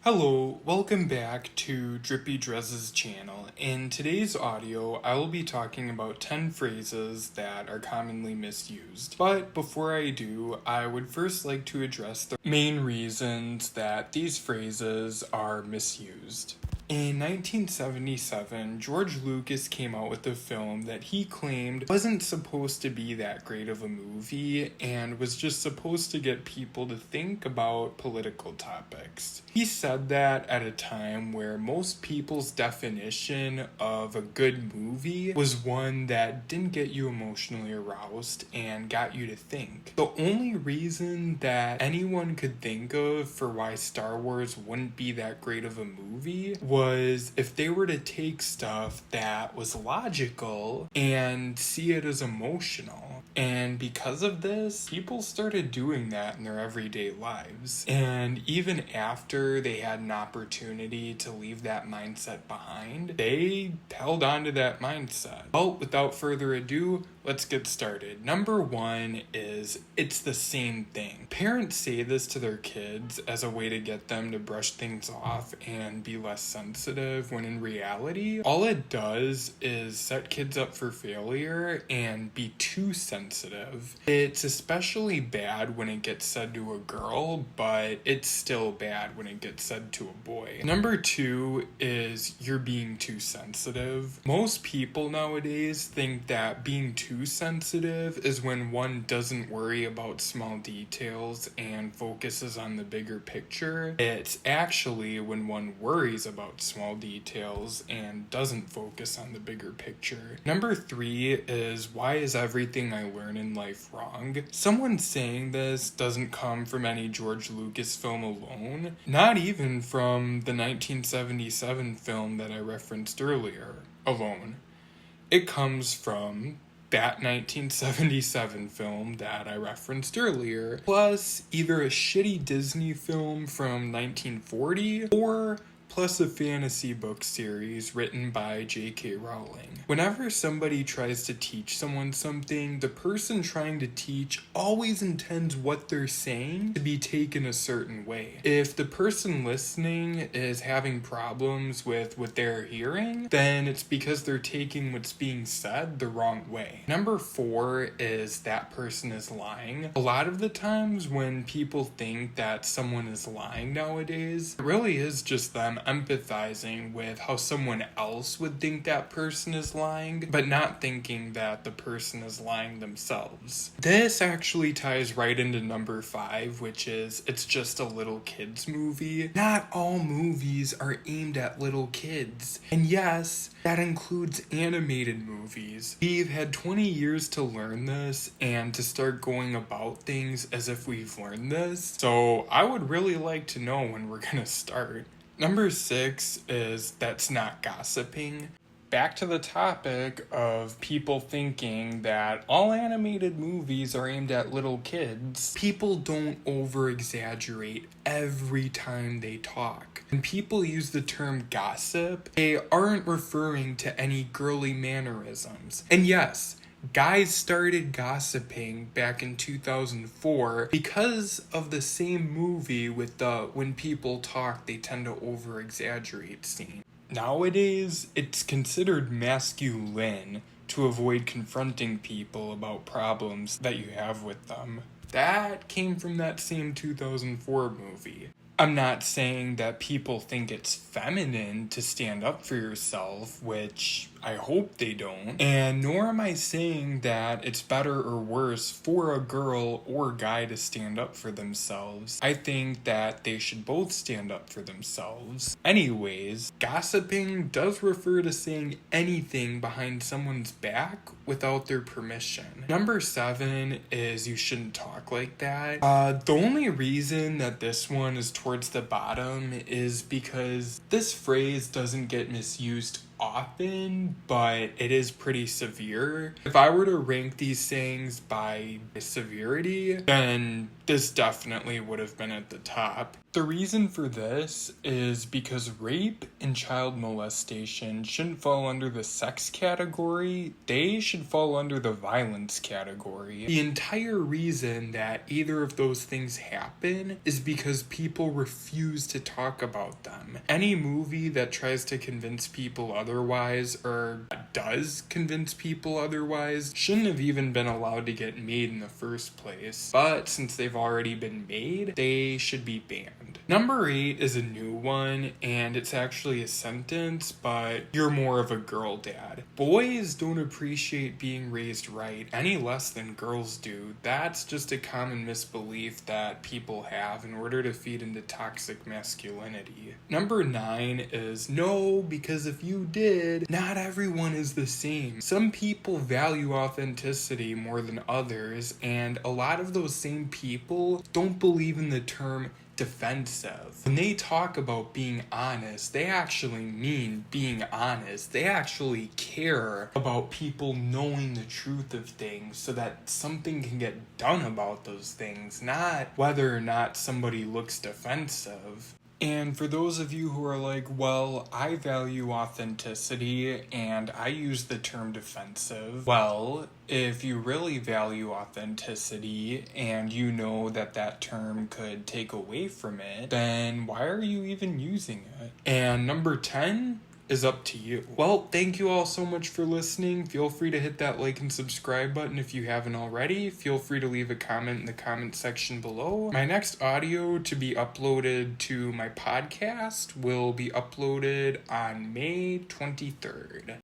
Hello, welcome back to Drippy Drez's channel. In today's audio, I will be talking about 10 phrases that are commonly misused. But before I do, I would first like to address the main reasons that these phrases are misused. In 1977, George Lucas came out with a film that he claimed wasn't supposed to be that great of a movie and was just supposed to get people to think about political topics. He said that at a time where most people's definition of a good movie was one that didn't get you emotionally aroused and got you to think. The only reason that anyone could think of for why Star Wars wouldn't be that great of a movie was if they were to take stuff that was logical and see it as emotional. And because of this, people started doing that in their everyday lives. And even after they had an opportunity to leave that mindset behind, they held on to that mindset. Well, without further ado, let's get started. Number one is, it's the same thing. Parents say this to their kids as a way to get them to brush things off and be less sensitive, when in reality, all it does is set kids up for failure and be too sensitive. It's especially bad when it gets said to a girl, but it's still bad when it gets said to a boy. Number two is, you're being too sensitive. Most people nowadays think that being too sensitive is when one doesn't worry about small details and focuses on the bigger picture. It's actually when one worries about small details and doesn't focus on the bigger picture. Number three is, why is everything I learn in life wrong? Someone saying this doesn't come from any George Lucas film alone, not even from the 1977 film that I referenced earlier alone. It comes from that 1977 film that I referenced earlier, plus either a shitty Disney film from 1940 or plus a fantasy book series written by J.K. Rowling. Whenever somebody tries to teach someone something, the person trying to teach always intends what they're saying to be taken a certain way. If the person listening is having problems with what they're hearing, then it's because they're taking what's being said the wrong way. Number four is, that person is lying. A lot of the times when people think that someone is lying nowadays, it really is just them empathizing with how someone else would think that person is lying, but not thinking that the person is lying themselves. This actually ties right into number five, which is, it's just a little kid's movie. Not all movies are aimed at little kids. And yes, that includes animated movies. We've had 20 years to learn this and to start going about things as if we've learned this. So I would really like to know when we're gonna start. Number six is, that's not gossiping. Back to the topic of people thinking that all animated movies are aimed at little kids. People don't over-exaggerate every time they talk. When people use the term gossip, they aren't referring to any girly mannerisms. And yes, guys started gossiping back in 2004 because of the same movie with the when people talk they tend to over-exaggerate scene. Nowadays, it's considered masculine to avoid confronting people about problems that you have with them. That came from that same 2004 movie. I'm not saying that people think it's feminine to stand up for yourself, which I hope they don't. And nor am I saying that it's better or worse for a girl or guy to stand up for themselves. I think that they should both stand up for themselves. Anyways, gossiping does refer to saying anything behind someone's back without their permission. Number seven is, you shouldn't talk like that. The only reason that this one is towards the bottom is because this phrase doesn't get misused often, but it is pretty severe. If I were to rank these sayings by severity, then this definitely would have been at the top. The reason for this is because rape and child molestation shouldn't fall under the sex category, they should fall under the violence category. The entire reason that either of those things happen is because people refuse to talk about them. Any movie that tries to convince people otherwise, or does convince people otherwise, shouldn't have even been allowed to get made in the first place. But since they've already been made, they should be banned. Number 8 is a new one, and it's actually a sentence, but you're more of a girl dad. Boys don't appreciate being raised right any less than girls do. That's just a common misbelief that people have in order to feed into toxic masculinity. Number 9 is no, because if you did, not everyone is the same. Some people value authenticity more than others, and a lot of those same people don't believe in the term defensive. When they talk about being honest, they actually mean being honest. They actually care about people knowing the truth of things so that something can get done about those things, not whether or not somebody looks defensive. And for those of you who are like, well, I value authenticity and I use the term defensive. Well, if you really value authenticity and you know that that term could take away from it, then why are you even using it? And number 10 is up to you. Well, thank you all so much for listening. Feel free to hit that like and subscribe button if you haven't already. Feel free to leave a comment in the comment section below. My next audio to be uploaded to my podcast will be uploaded on May 23rd.